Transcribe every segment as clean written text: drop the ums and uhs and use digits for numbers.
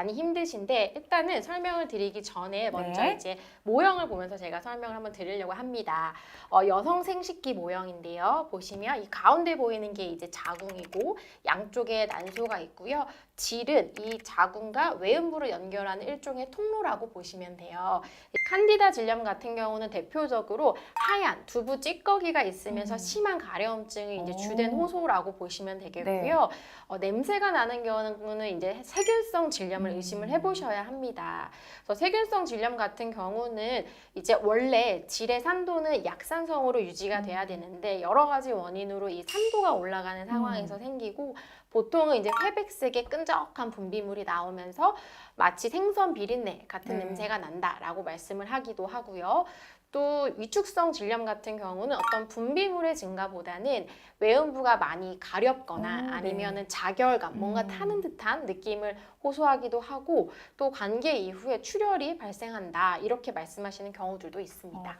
많이 힘드신데 일단은 설명을 드리기 전에 먼저 네. 이제 모형을 보면서 제가 설명을 한번 드리려고 합니다. 여성 생식기 모형인데요. 보시면 이 가운데 보이는 게 이제 자궁이고 양쪽에 난소가 있고요. 질은 이 자궁과 외음부를 연결하는 일종의 통로라고 보시면 돼요. 칸디다 질염 같은 경우는 대표적으로 하얀 두부 찌꺼기가 있으면서 심한 가려움증이 이제 주된 호소라고 보시면 되겠고요. 냄새가 나는 경우는 이제 세균성 질염을 의심을 해보셔야 합니다. 그래서 세균성 질염 같은 경우는 이제 원래 질의 산도는 약산성으로 유지가 돼야 되는데 여러 가지 원인으로 이 산도가 올라가는 상황에서 생기고 보통은 이제 회백색의 끈적한 분비물이 나오면서 마치 생선 비린내 같은 냄새가 난다라고 말씀을 하기도 하고요. 또 위축성 질염 같은 경우는 어떤 분비물의 증가보다는 외음부가 많이 가렵거나 아니면은 자결감, 뭔가 타는 듯한 느낌을 호소하기도 하고 또 관계 이후에 출혈이 발생한다 이렇게 말씀하시는 경우들도 있습니다.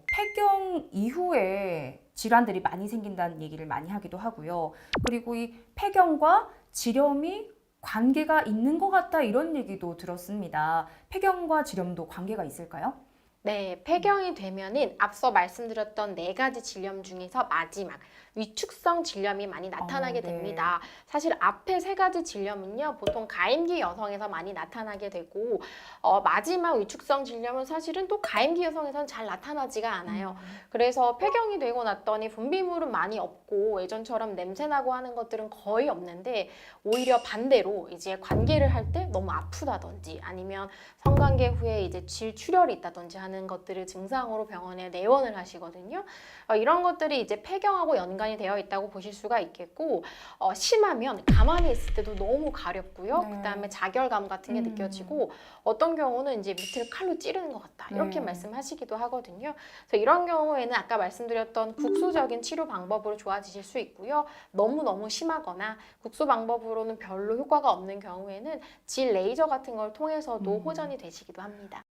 폐경 이후에 질환들이 많이 생긴다는 얘기를 많이 하기도 하고요. 그리고 이 폐경과 질염이 관계가 있는 것 같다 이런 얘기도 들었습니다. 폐경과 질염도 관계가 있을까요? 네, 폐경이 되면은 앞서 말씀드렸던 4가지 질염 중에서 마지막 위축성 질염이 많이 나타나게 됩니다. 사실 앞에 3가지 질염은요, 보통 가임기 여성에서 많이 나타나게 되고 마지막 위축성 질염은 사실은 또 가임기 여성에서는 잘 나타나지가 않아요. 그래서 폐경이 되고 났더니 분비물은 많이 없고 예전처럼 냄새나고 하는 것들은 거의 없는데 오히려 반대로 이제 관계를 할 때 너무 아프다든지 아니면 성관계 후에 이제 질출혈이 있다든지 하는 것들을 증상으로 병원에 내원을 하시거든요. 이런 것들이 이제 폐경하고 연관이 되어 있다고 보실 수가 있겠고 심하면 가만히 있을 때도 너무 가렵고요. 그다음에 자결감 같은 게 느껴지고 어떤 경우는 이제 밑을 칼로 찌르는 것 같다 이렇게 말씀하시기도 하거든요. 그래서 이런 경우에는 아까 말씀드렸던 국소적인 치료 방법으로 좋아지실 수 있고요. 너무너무 심하거나 국소 방법으로는 별로 효과가 없는 경우에는 질 레이저 같은 걸 통해서도 호전이 되시기도 합니다.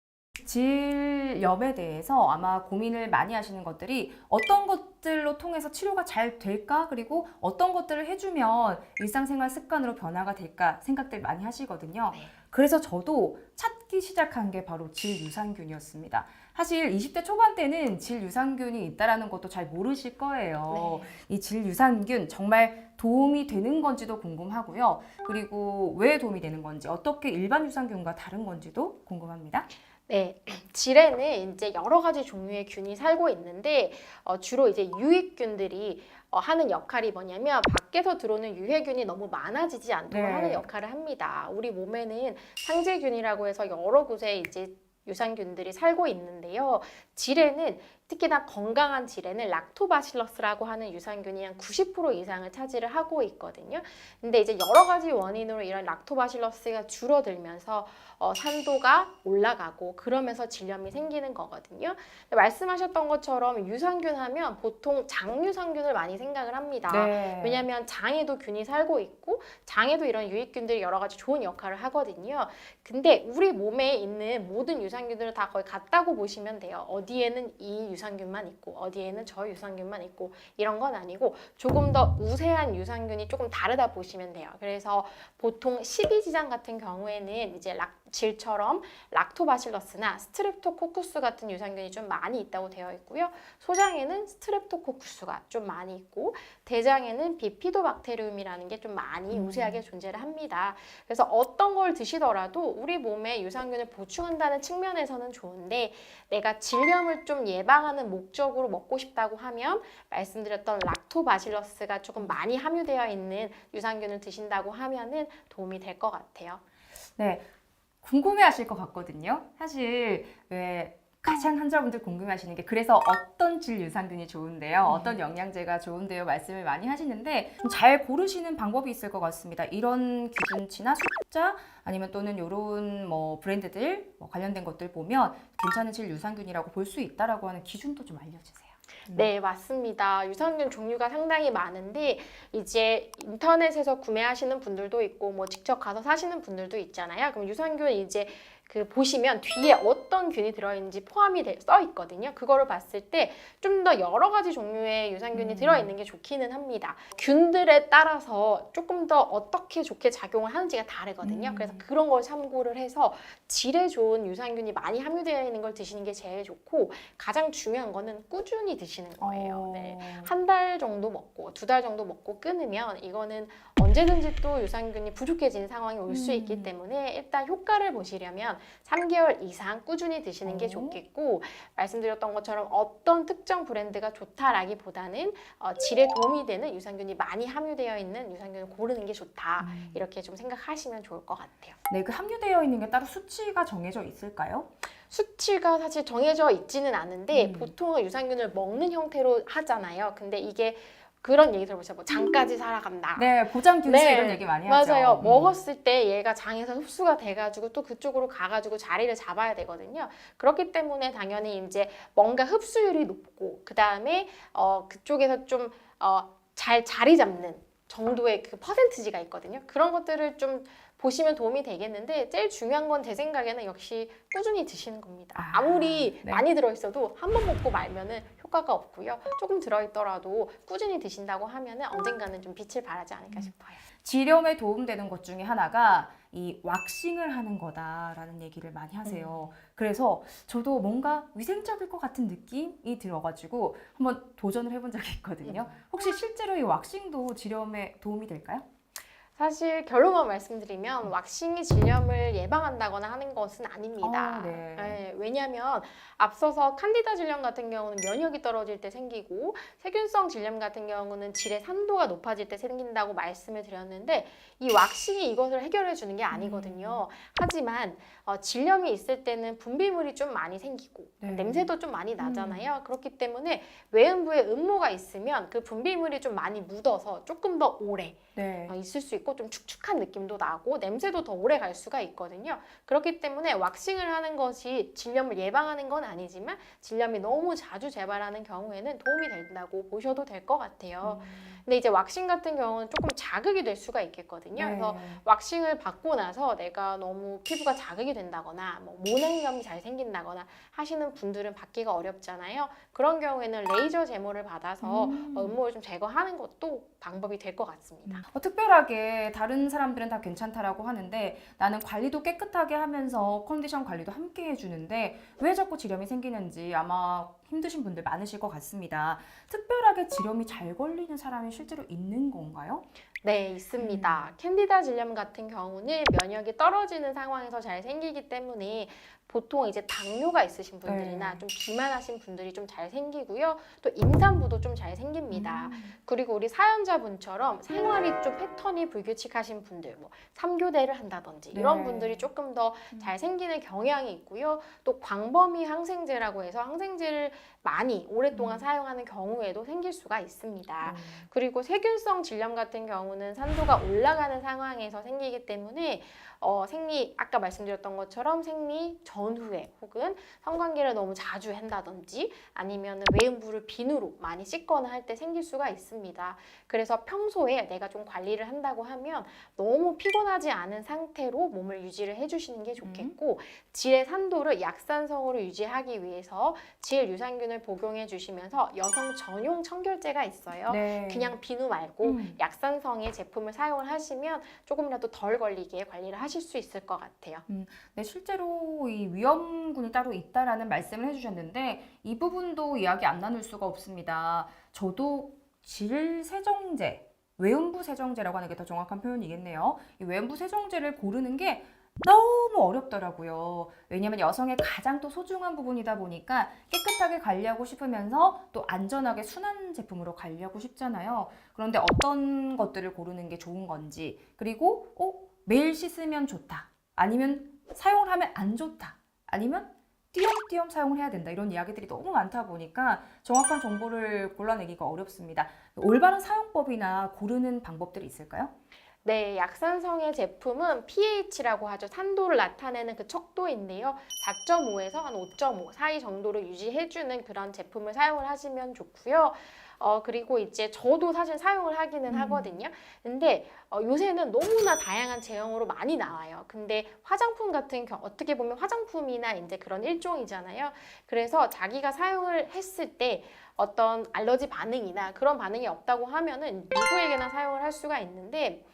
질염에 대해서 아마 고민을 많이 하시는 것들이 어떤 것들로 통해서 치료가 잘 될까? 그리고 어떤 것들을 해주면 일상생활 습관으로 변화가 될까? 생각들 많이 하시거든요. 그래서 저도 찾기 시작한 게 바로 질유산균이었습니다. 사실 20대 초반 때는 질유산균이 있다는 것도 잘 모르실 거예요. 이 질유산균 정말 도움이 되는 건지도 궁금하고요. 그리고 왜 도움이 되는 건지, 어떻게 일반 유산균과 다른 건지도 궁금합니다. 네, 질에는 이제 여러 가지 종류의 균이 살고 있는데 주로 이제 유익균들이 하는 역할이 뭐냐면 밖에서 들어오는 유해균이 너무 많아지지 않도록 하는 역할을 합니다. 우리 몸에는 상재균이라고 해서 여러 곳에 이제 유산균들이 살고 있는데요. 질에는 특히나 건강한 질에는 락토바실러스라고 하는 유산균이 한 90% 이상을 차지를 하고 있거든요. 근데 이제 여러 가지 원인으로 이런 락토바실러스가 줄어들면서 산도가 올라가고 그러면서 질염이 생기는 거거든요. 말씀하셨던 것처럼 유산균 하면 보통 장유산균을 많이 생각을 합니다. 왜냐하면 장에도 균이 살고 있고 장에도 이런 유익균들이 여러 가지 좋은 역할을 하거든요. 근데 우리 몸에 있는 모든 유산균들은 다 거의 같다고 보시면 돼요. 어디에는 이 유산균만 있고 어디에는 저 유산균만 있고 이런 건 아니고 조금 더 우세한 유산균이 조금 다르다 보시면 돼요. 그래서 보통 십이지장 같은 경우에는 이제 질처럼 락토바실러스나 스트랩토코쿠스 같은 유산균이 좀 많이 있다고 되어 있고요. 소장에는 스트랩토코쿠스가 좀 많이 있고 대장에는 비피도박테리움이라는 게 좀 많이 우세하게 존재를 합니다. 그래서 어떤 걸 드시더라도 우리 몸에 유산균을 보충한다는 측면에서는 좋은데 내가 질염을 좀 예방하는 목적으로 먹고 싶다고 하면 말씀드렸던 락토바실러스가 조금 많이 함유되어 있는 유산균을 드신다고 하면은 도움이 될 것 같아요. 네, 궁금해하실 것 같거든요. 사실 왜 가장 환자분들 궁금해하시는 게 그래서 어떤 질 유산균이 좋은데요, 어떤 영양제가 좋은데요 말씀을 많이 하시는데 좀 잘 고르시는 방법이 있을 것 같습니다. 이런 기준치나 숫자 아니면 또는 이런 뭐 브랜드들 관련된 것들 보면 괜찮은 질 유산균이라고 볼 수 있다라고 하는 기준도 좀 알려주세요. 네, 맞습니다. 유산균 종류가 상당히 많은데 이제 인터넷에서 구매하시는 분들도 있고 뭐 직접 가서 사시는 분들도 있잖아요. 그럼 유산균 이제 그 보시면 뒤에 어떤 균이 들어있는지 써 있거든요. 그거를 봤을 때 좀 더 여러 가지 종류의 유산균이 들어있는 게 좋기는 합니다. 균들에 따라서 조금 더 어떻게 좋게 작용을 하는지가 다르거든요. 그래서 그런 걸 참고를 해서 질에 좋은 유산균이 많이 함유되어 있는 걸 드시는 게 제일 좋고, 가장 중요한 거는 꾸준히 드시는 거예요. 네. 한 달 정도 먹고 2달 정도 먹고 끊으면 이거는 언제든지 또 유산균이 부족해지는 상황이 올 수 있기 때문에 일단 효과를 보시려면 3개월 이상 꾸준히 드시는 게 좋겠고, 말씀드렸던 것처럼 어떤 특정 브랜드가 좋다라기보다는 질에 도움이 되는 유산균이 많이 함유되어 있는 유산균을 고르는 게 좋다. 이렇게 좀 생각하시면 좋을 것 같아요. 네, 그 함유되어 있는 게 따로 수치가 정해져 있을까요? 수치가 사실 정해져 있지는 않은데 보통은 유산균을 먹는 형태로 하잖아요. 근데 이게 그런 얘기 들어보세요. 뭐 장까지 살아간다. 네, 보장균수 네, 이런 얘기 많이 하죠. 맞아요. 먹었을 때 얘가 장에서 흡수가 돼가지고 또 그쪽으로 가가지고 자리를 잡아야 되거든요. 그렇기 때문에 당연히 이제 뭔가 흡수율이 높고 그 다음에 그쪽에서 좀 잘 자리 잡는 정도의 그 퍼센티지가 있거든요. 그런 것들을 좀 보시면 도움이 되겠는데, 제일 중요한 건 제 생각에는 역시 꾸준히 드시는 겁니다. 아무리 네. 많이 들어있어도 한 번 먹고 말면은 효과가 없고요. 조금 들어있더라도 꾸준히 드신다고 하면은 언젠가는 좀 빛을 발하지 않을까 싶어요. 지렴에 도움되는 것 중에 하나가 이 왁싱을 하는 거다라는 얘기를 많이 하세요. 그래서 저도 뭔가 위생적일 것 같은 느낌이 들어가지고 한번 도전을 해본 적이 있거든요. 혹시 실제로 이 왁싱도 지렴에 도움이 될까요? 사실 결론만 말씀드리면 왁싱이 질염을 예방한다거나 하는 것은 아닙니다. 네. 왜냐하면 앞서서 칸디다 질염 같은 경우는 면역이 떨어질 때 생기고, 세균성 질염 같은 경우는 질의 산도가 높아질 때 생긴다고 말씀을 드렸는데, 이 왁싱이 이것을 해결해 주는 게 아니거든요. 하지만 질염이 있을 때는 분비물이 좀 많이 생기고 냄새도 좀 많이 나잖아요. 그렇기 때문에 외음부에 음모가 있으면 그 분비물이 좀 많이 묻어서 조금 더 오래 있을 수 있고, 좀 축축한 느낌도 나고 냄새도 더 오래 갈 수가 있거든요. 그렇기 때문에 왁싱을 하는 것이 질염을 예방하는 건 아니지만 질염이 너무 자주 재발하는 경우에는 도움이 된다고 보셔도 될 것 같아요. 근데 이제 왁싱 같은 경우는 조금 자극이 될 수가 있겠거든요. 그래서 왁싱을 받고 나서 내가 너무 피부가 자극이 된다거나 뭐 모낭염이 잘 생긴다거나 하시는 분들은 받기가 어렵잖아요. 그런 경우에는 레이저 제모를 받아서 음모를 좀 제거하는 것도 방법이 될 것 같습니다. 특별하게 다른 사람들은 다 괜찮다라고 하는데 나는 관리도 깨끗하게 하면서 컨디션 관리도 함께 해주는데 왜 자꾸 지렴이 생기는지 아마 힘드신 분들 많으실 것 같습니다. 특별하게 지렴이 잘 걸리는 사람이 실제로 있는 건가요? 네, 있습니다. 캔디다 질염 같은 경우는 면역이 떨어지는 상황에서 잘 생기기 때문에 보통 이제 당뇨가 있으신 분들이나 좀 비만하신 분들이 좀 잘 생기고요. 또 임산부도 좀 잘 생깁니다. 그리고 우리 사연자분처럼 생활이 좀 패턴이 불규칙하신 분들, 뭐 3교대를 한다든지 이런 분들이 조금 더 잘 생기는 경향이 있고요. 또 광범위 항생제라고 해서 항생제를 많이 오랫동안 사용하는 경우에도 생길 수가 있습니다. 그리고 세균성 질염 같은 경우는 산도가 올라가는 상황에서 생기기 때문에 아까 말씀드렸던 것처럼 생리 전후에 혹은 성관계를 너무 자주 한다든지 아니면 외음부를 비누로 많이 씻거나 할 때 생길 수가 있습니다. 그래서 평소에 내가 좀 관리를 한다고 하면 너무 피곤하지 않은 상태로 몸을 유지를 해주시는 게 좋겠고, 질의 산도를 약산성으로 유지하기 위해서 질 유산균을 복용해 주시면서 여성 전용 청결제가 있어요. 그냥 비누 말고 약산성의 제품을 사용을 하시면 조금이라도 덜 걸리게 관리를 하실 수 있을 것 같아요. 네, 실제로 이 위험군이 따로 있다라는 말씀을 해주셨는데 이 부분도 이야기 안 나눌 수가 없습니다. 저도 질 세정제, 외음부 세정제라고 하는 게 더 정확한 표현이겠네요. 이 외음부 세정제를 고르는 게 너무 어렵더라고요. 왜냐면 여성의 가장 또 소중한 부분이다 보니까 깨끗하게 관리하고 싶으면서 또 안전하게 순한 제품으로 관리하고 싶잖아요. 그런데 어떤 것들을 고르는 게 좋은 건지, 그리고 매일 씻으면 좋다, 아니면 사용을 하면 안 좋다, 아니면 띄엄띄엄 사용을 해야 된다, 이런 이야기들이 너무 많다 보니까 정확한 정보를 골라내기가 어렵습니다. 올바른 사용법이나 고르는 방법들이 있을까요? 네, 약산성의 제품은 pH라고 하죠. 산도를 나타내는 그 척도인데요. 4.5에서 한 5.5 사이 정도로 유지해주는 그런 제품을 사용을 하시면 좋고요. 그리고 이제 저도 사실 사용을 하기는 하거든요. 근데 요새는 너무나 다양한 제형으로 많이 나와요. 근데 화장품 같은 경우 어떻게 보면 화장품이나 이제 그런 일종이잖아요. 그래서 자기가 사용을 했을 때 어떤 알러지 반응이나 그런 반응이 없다고 하면은 누구에게나 사용을 할 수가 있는데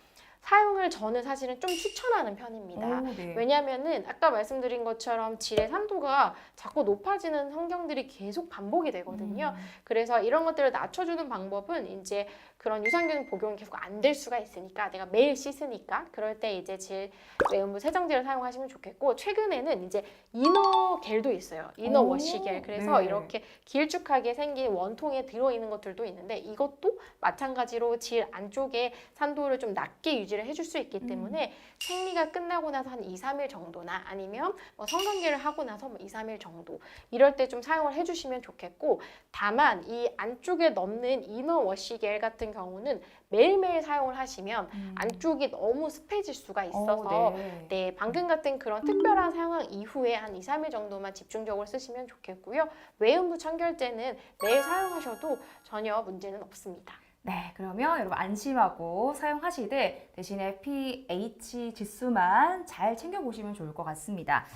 사용을 저는 사실은 좀 추천하는 편입니다. 오, 네. 왜냐면은 아까 말씀드린 것처럼 질의 산도가 자꾸 높아지는 환경들이 계속 반복이 되거든요. 그래서 이런 것들을 낮춰주는 방법은 이제 그런 유산균 복용이 계속 안 될 수가 있으니까 내가 매일 씻으니까 그럴 때 이제 질 외음부 세정제를 사용하시면 좋겠고 최근에는 이제 이너 겔도 있어요. 이너 오, 워시겔. 그래서 네. 이렇게 길쭉하게 생긴 원통에 들어있는 것들도 있는데 이것도 마찬가지로 질 안쪽에 산도를 좀 낮게 유지를 해줄 수 있기 때문에 생리가 끝나고 나서 한 2, 3일 정도나 아니면 뭐 성관계를 하고 나서 뭐 2, 3일 정도 이럴 때 좀 사용을 해주시면 좋겠고 다만 이 안쪽에 넣는 이너 워시겔 같은 경우는 매일매일 사용을 하시면 안쪽이 너무 습해질 수가 있어서 네, 방금 같은 그런 특별한 상황 이후에 한 2, 3일 정도만 집중적으로 쓰시면 좋겠고요. 외음부 청결제는 매일 사용하셔도 전혀 문제는 없습니다. 네, 그러면 여러분 안심하고 사용하시되 대신에 pH 지수만 잘 챙겨보시면 좋을 것 같습니다.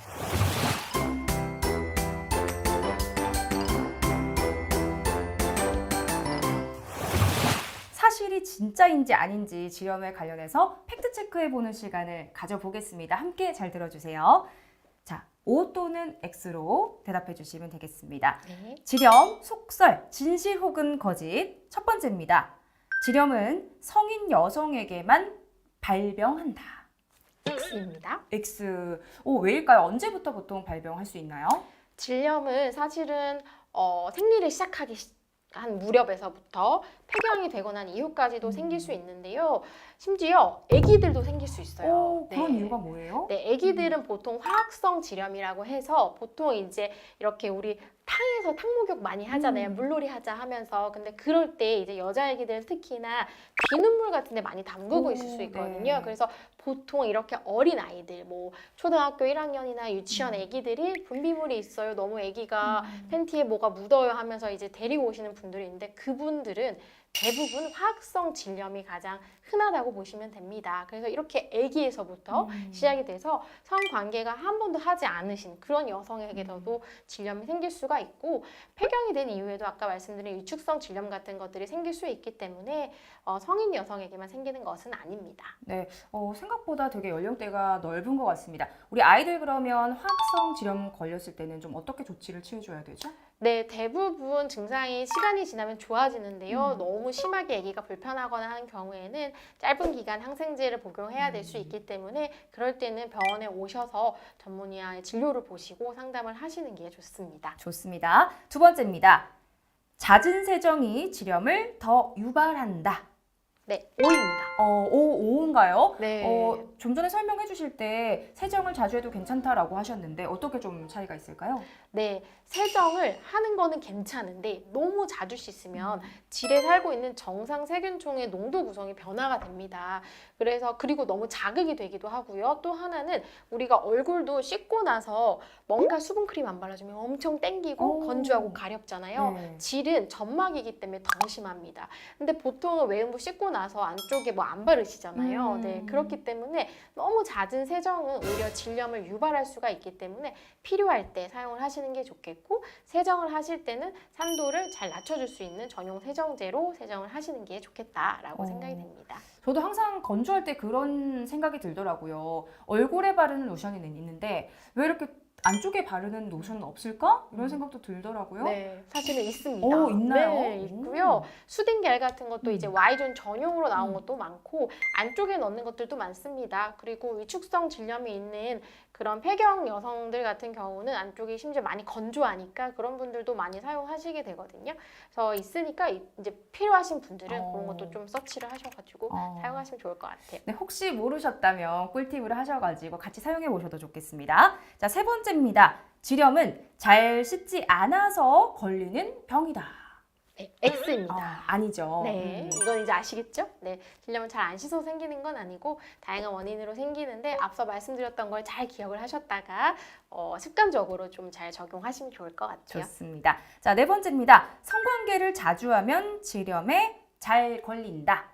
사실이 진짜인지 아닌지 질염에 관련해서 팩트체크해보는 시간을 가져보겠습니다. 함께 잘 들어주세요. 자, O 또는 X로 대답해 주시면 되겠습니다. 네. 질염, 속설, 진실 혹은 거짓. 첫 번째입니다. 질염은 성인 여성에게만 발병한다. X입니다. X. 왜일까요? 언제부터 보통 발병할 수 있나요? 질염은 사실은 생리를 시작하기 한 무렵에서부터 폐경이 되고 난 이후까지도 생길 수 있는데요. 심지어 아기들도 생길 수 있어요. 그런 이유가 뭐예요? 네, 아기들은 보통 화학성 질염이라고 해서 보통 이제 이렇게 우리 탕에서 탕목욕 많이 하잖아요. 물놀이 하자 하면서. 근데 그럴 때 이제 여자 아기들은 특히나 비눗물 같은 데 많이 담그고 있을 수 있거든요. 네. 그래서 보통 이렇게 어린 아이들, 뭐 초등학교 1학년이나 유치원 아기들이 분비물이 있어요. 너무 아기가 팬티에 뭐가 묻어요 하면서 이제 데리고 오시는 분들이 있는데 그분들은 대부분 화학성 질염이 가장 흔하다고 보시면 됩니다. 그래서 이렇게 아기에서부터 시작이 돼서 성관계가 한 번도 하지 않으신 그런 여성에게도 질염이 생길 수가 있고 폐경이 된 이후에도 아까 말씀드린 위축성 질염 같은 것들이 생길 수 있기 때문에 성인 여성에게만 생기는 것은 아닙니다. 네, 생각보다 되게 연령대가 넓은 것 같습니다. 우리 아이들 그러면 화학성 질염 걸렸을 때는 좀 어떻게 조치를 취해줘야 되죠? 네, 대부분 증상이 시간이 지나면 좋아지는데요. 너무 심하게 아기가 불편하거나 하는 경우에는 짧은 기간 항생제를 복용해야 될 수 있기 때문에 그럴 때는 병원에 오셔서 전문의와의 진료를 보시고 상담을 하시는 게 좋습니다. 좋습니다. 두 번째입니다. 잦은 세정이 질염을 더 유발한다. 네, O입니다. O인가요? 네. 좀 전에 설명해 주실 때 세정을 자주 해도 괜찮다라고 하셨는데 어떻게 좀 차이가 있을까요? 네, 세정을 하는 거는 괜찮은데 너무 자주 씻으면 질에 살고 있는 정상 세균총의 농도 구성이 변화가 됩니다. 그리고 너무 자극이 되기도 하고요. 또 하나는 우리가 얼굴도 씻고 나서 뭔가 수분크림 안 발라주면 엄청 땡기고 건조하고 가렵잖아요. 네. 질은 점막이기 때문에 더 심합니다. 근데 보통은 외음부 씻고 나서 안쪽에 뭐 안 바르시잖아요. 네, 그렇기 때문에 너무 잦은 세정은 오히려 질염을 유발할 수가 있기 때문에 필요할 때 사용을 하시는 게 좋겠고 세정을 하실 때는 산도를 잘 낮춰줄 수 있는 전용 세정제로 세정을 하시는 게 좋겠다라고 생각이 됩니다. 저도 항상 건조할 때 그런 생각이 들더라고요. 얼굴에 바르는 로션이 있는데 왜 이렇게 안쪽에 바르는 로션은 없을까? 이런 생각도 들더라고요. 네, 사실은 있습니다. 있나요? 네, 있고요. 수딩겔 같은 것도 이제 Y존 전용으로 나온 것도 많고 안쪽에 넣는 것들도 많습니다. 그리고 위축성 질염이 있는 그런 폐경 여성들 같은 경우는 안쪽이 심지어 많이 건조하니까 그런 분들도 많이 사용하시게 되거든요. 그래서 있으니까 이제 필요하신 분들은 그런 것도 좀 서치를 하셔가지고 사용하시면 좋을 것 같아요. 네, 혹시 모르셨다면 꿀팁을 하셔가지고 같이 사용해 보셔도 좋겠습니다. 자, 세 번째입니다. 질염은 잘 씻지 않아서 걸리는 병이다. 네, X입니다. 아니죠. 네, 이건 이제 아시겠죠? 네, 질염은 잘 안 씻어서 생기는 건 아니고 다양한 원인으로 생기는데 앞서 말씀드렸던 걸 잘 기억을 하셨다가 습관적으로 좀 잘 적용하시면 좋을 것 같아요. 좋습니다. 자, 네 번째입니다. 성관계를 자주 하면 질염에 잘 걸린다.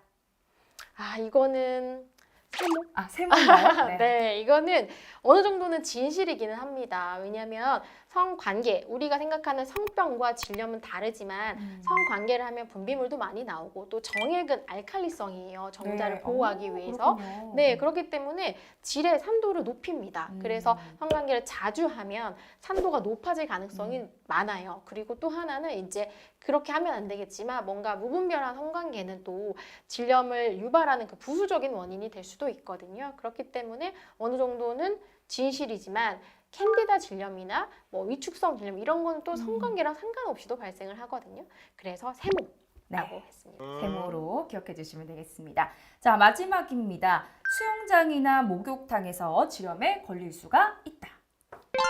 아, 이거는 세모? 세모인가요? 네. 네, 이거는 어느 정도는 진실이기는 합니다. 왜냐하면 성관계, 우리가 생각하는 성병과 질염은 다르지만 성관계를 하면 분비물도 많이 나오고 또 정액은 알칼리성이에요. 정자를 보호하기 위해서. 그렇군요. 네, 그렇기 때문에 질의 산도를 높입니다. 그래서 성관계를 자주 하면 산도가 높아질 가능성이 많아요. 그리고 또 하나는 이제 그렇게 하면 안 되겠지만 뭔가 무분별한 성관계는 또 질염을 유발하는 그 부수적인 원인이 될 수도 있거든요. 그렇기 때문에 어느 정도는 진실이지만 캔디다 질염이나 뭐 위축성 질염 이런 건 또 성관계랑 상관없이도 발생을 하거든요. 그래서 세모라고 했습니다. 세모로 기억해 주시면 되겠습니다. 자, 마지막입니다. 수영장이나 목욕탕에서 질염에 걸릴 수가 있다.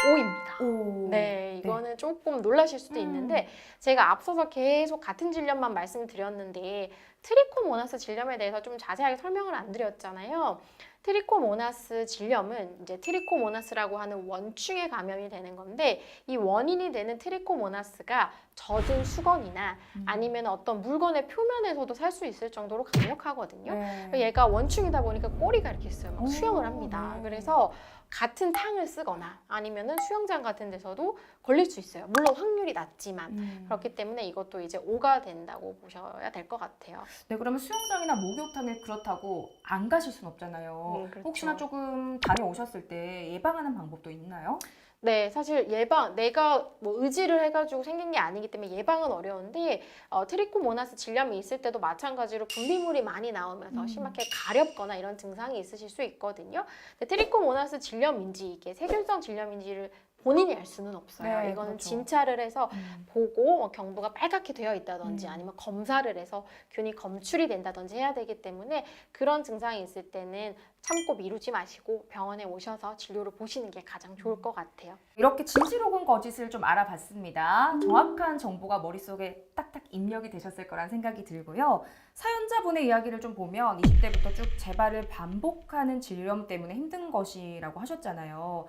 O입니다. 오. 네, 이거는 조금 놀라실 수도 있는데 제가 앞서서 계속 같은 질염만 말씀드렸는데 트리코모나스 질염에 대해서 좀 자세하게 설명을 안 드렸잖아요. 트리코모나스 질염은 이제 트리코모나스라고 하는 원충에 감염이 되는 건데 이 원인이 되는 트리코모나스가 젖은 수건이나 아니면 어떤 물건의 표면에서도 살 수 있을 정도로 강력하거든요. 얘가 원충이다 보니까 꼬리가 이렇게 있어요. 막 수영을 합니다. 그래서 같은 탕을 쓰거나 아니면은 수영장 같은 데서도 걸릴 수 있어요. 물론 확률이 낮지만 그렇기 때문에 이것도 이제 O가 된다고 보셔야 될 것 같아요. 네, 그러면 수영장이나 목욕탕에 그렇다고 안 가실 순 없잖아요. 그렇죠. 혹시나 조금 다녀오셨을 때 예방하는 방법도 있나요? 네, 사실 예방, 내가 뭐 의지를 해가지고 생긴 게 아니기 때문에 예방은 어려운데 트리코모나스 질염이 있을 때도 마찬가지로 분비물이 많이 나오면서 심하게 가렵거나 이런 증상이 있으실 수 있거든요. 근데 트리코모나스 질염인지 이게 세균성 질염인지를 본인이 알 수는 없어요. 네, 이거는 그렇죠. 진찰을 해서 보고 경부가 빨갛게 되어 있다든지 아니면 검사를 해서 균이 검출이 된다든지 해야 되기 때문에 그런 증상이 있을 때는 참고 미루지 마시고 병원에 오셔서 진료를 보시는 게 가장 좋을 것 같아요. 이렇게 진실 혹은 거짓을 좀 알아봤습니다. 정확한 정보가 머릿속에 딱딱 입력이 되셨을 거란 생각이 들고요. 사연자분의 이야기를 좀 보면 20대부터 쭉 재발을 반복하는 질염 때문에 힘든 것이라고 하셨잖아요.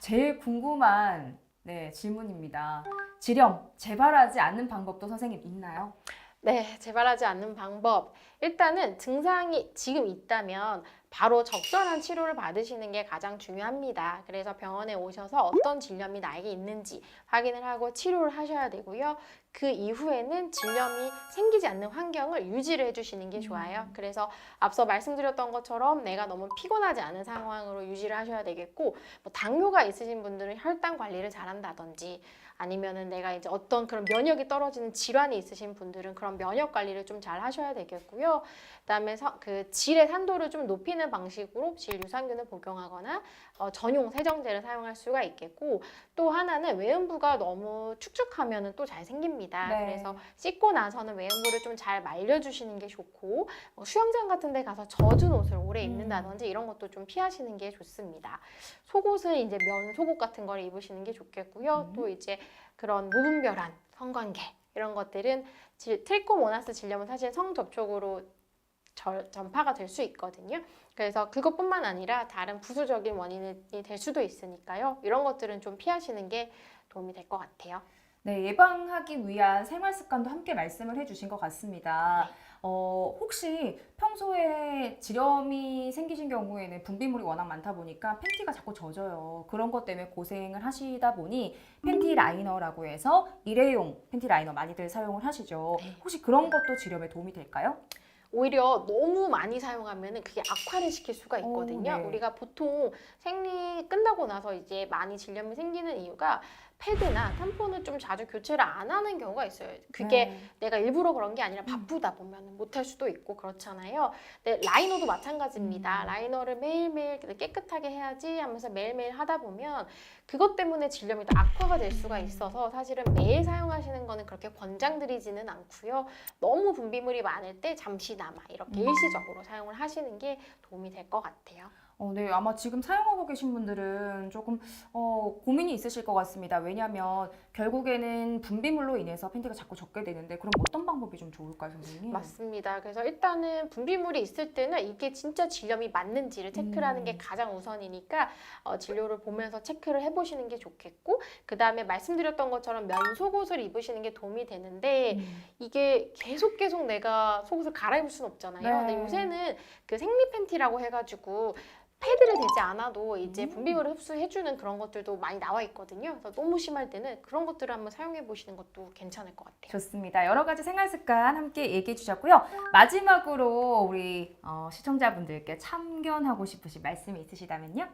제일 궁금한 질문입니다. 질염, 재발하지 않는 방법도 선생님 있나요? 네, 재발하지 않는 방법. 일단은 증상이 지금 있다면 바로 적절한 치료를 받으시는 게 가장 중요합니다. 그래서 병원에 오셔서 어떤 질염이 나에게 있는지 확인을 하고 치료를 하셔야 되고요. 그 이후에는 질염이 생기지 않는 환경을 유지를 해주시는 게 좋아요. 그래서 앞서 말씀드렸던 것처럼 내가 너무 피곤하지 않은 상황으로 유지를 하셔야 되겠고, 뭐 당뇨가 있으신 분들은 혈당 관리를 잘한다든지 아니면은 내가 이제 어떤 그런 면역이 떨어지는 질환이 있으신 분들은 그런 면역 관리를 좀 잘 하셔야 되겠고요. 그다음에 그 질의 산도를 좀 높이는 방식으로 질 유산균을 복용하거나 전용 세정제를 사용할 수가 있겠고, 또 하나는 외음부가 너무 축축하면은 또 잘 생깁니다. 네. 그래서 씻고 나서는 외음부를 좀 잘 말려주시는 게 좋고, 수영장 같은 데 가서 젖은 옷을 오래 입는다든지 이런 것도 좀 피하시는 게 좋습니다. 속옷은 이제 면 속옷 같은 걸 입으시는 게 좋겠고요. 또 이제 그런 무분별한 성관계 이런 것들은 트리코모나스 질염은 사실 성접촉으로 전파가 될 수 있거든요. 그래서 그것뿐만 아니라 다른 부수적인 원인이 될 수도 있으니까요. 이런 것들은 좀 피하시는 게 도움이 될 것 같아요. 네, 예방하기 위한 생활 습관도 함께 말씀을 해주신 것 같습니다. 혹시 평소에 질염이 생기신 경우에는 분비물이 워낙 많다 보니까 팬티가 자꾸 젖어요. 그런 것 때문에 고생을 하시다 보니 팬티 라이너라고 해서 일회용 팬티 라이너 많이들 사용을 하시죠. 혹시 그런 것도 질염에 도움이 될까요? 오히려 너무 많이 사용하면 그게 악화를 시킬 수가 있거든요. 네. 우리가 보통 생리 끝나고 나서 이제 많이 질염이 생기는 이유가 패드나 탐폰을 좀 자주 교체를 안 하는 경우가 있어요. 그게 내가 일부러 그런 게 아니라 바쁘다 보면 못할 수도 있고 그렇잖아요. 근데 라이너도 마찬가지입니다. 라이너를 매일매일 깨끗하게 해야지 하면서 매일매일 하다 보면 그것 때문에 질염이 더 악화가 될 수가 있어서 사실은 매일 사용하시는 거는 그렇게 권장드리지는 않고요. 너무 분비물이 많을 때 잠시나마 이렇게 일시적으로 사용을 하시는 게 도움이 될 것 같아요. 네, 아마 지금 사용하고 계신 분들은 조금 고민이 있으실 것 같습니다. 왜냐하면 결국에는 분비물로 인해서 팬티가 자꾸 젖게 되는데 그럼 어떤 방법이 좀 좋을까요, 선생님? 맞습니다. 그래서 일단은 분비물이 있을 때는 이게 진짜 질염이 맞는지를 체크를 하는 게 가장 우선이니까 진료를 보면서 체크를 해보시는 게 좋겠고, 그 다음에 말씀드렸던 것처럼 면 속옷을 입으시는 게 도움이 되는데 이게 계속 내가 속옷을 갈아입을 수는 없잖아요. 네. 근데 요새는 그 생리 팬티라고 해가지고 패드를 대지 않아도 이제 분비물을 흡수해주는 그런 것들도 많이 나와 있거든요. 그래서 너무 심할 때는 그런 것들을 한번 사용해 보시는 것도 괜찮을 것 같아요. 좋습니다. 여러 가지 생활 습관 함께 얘기해 주셨고요. 마지막으로 우리 시청자분들께 참견하고 싶으신 말씀이 있으시다면요?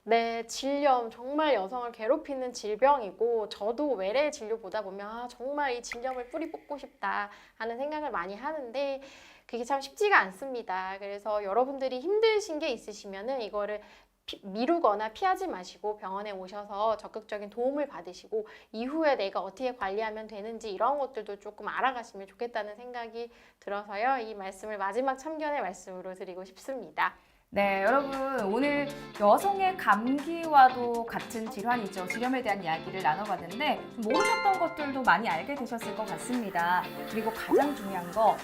네, 질염 정말 여성을 괴롭히는 질병이고 저도 외래 진료 보다 보면 정말 이 질염을 뿌리 뽑고 싶다 하는 생각을 많이 하는데 그게 참 쉽지가 않습니다. 그래서 여러분들이 힘드신 게 있으시면은 이거를 미루거나 피하지 마시고 병원에 오셔서 적극적인 도움을 받으시고 이후에 내가 어떻게 관리하면 되는지 이런 것들도 조금 알아가시면 좋겠다는 생각이 들어서요. 이 말씀을 마지막 참견의 말씀으로 드리고 싶습니다. 네, 여러분 오늘 여성의 감기와도 같은 질환이죠. 질염에 대한 이야기를 나눠봤는데 모르셨던 것들도 많이 알게 되셨을 것 같습니다. 그리고 가장 중요한 거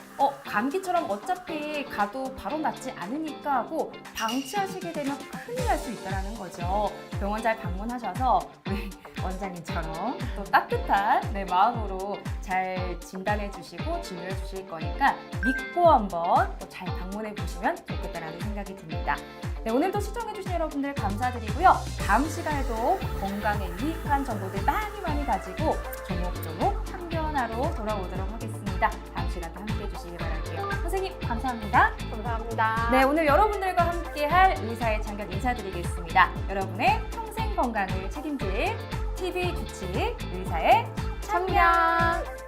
감기처럼 어차피 가도 바로 낫지 않으니까 하고 방치하시게 되면 큰일 날 수 있다는 거죠. 병원 잘 방문하셔서 우리 원장님처럼 또 따뜻한 마음으로 잘 진단해 주시고 진료해 주실 거니까 믿고 한번 또 잘 방문해 보시면 좋겠다라는 생각이 듭니다. 네, 오늘도 시청해주신 여러분들 감사드리고요. 다음 시간에도 건강에 유익한 정보들 많이 가지고 조목조목 참견하러 돌아오도록 하겠습니다. 다음 시간도 함께 해주시기 바랄게요. 선생님 감사합니다. 감사합니다. 네, 오늘 여러분들과 함께할 의사의 참견 인사드리겠습니다. 여러분의 평생 건강을 책임질 TV 주치 의사의 참견.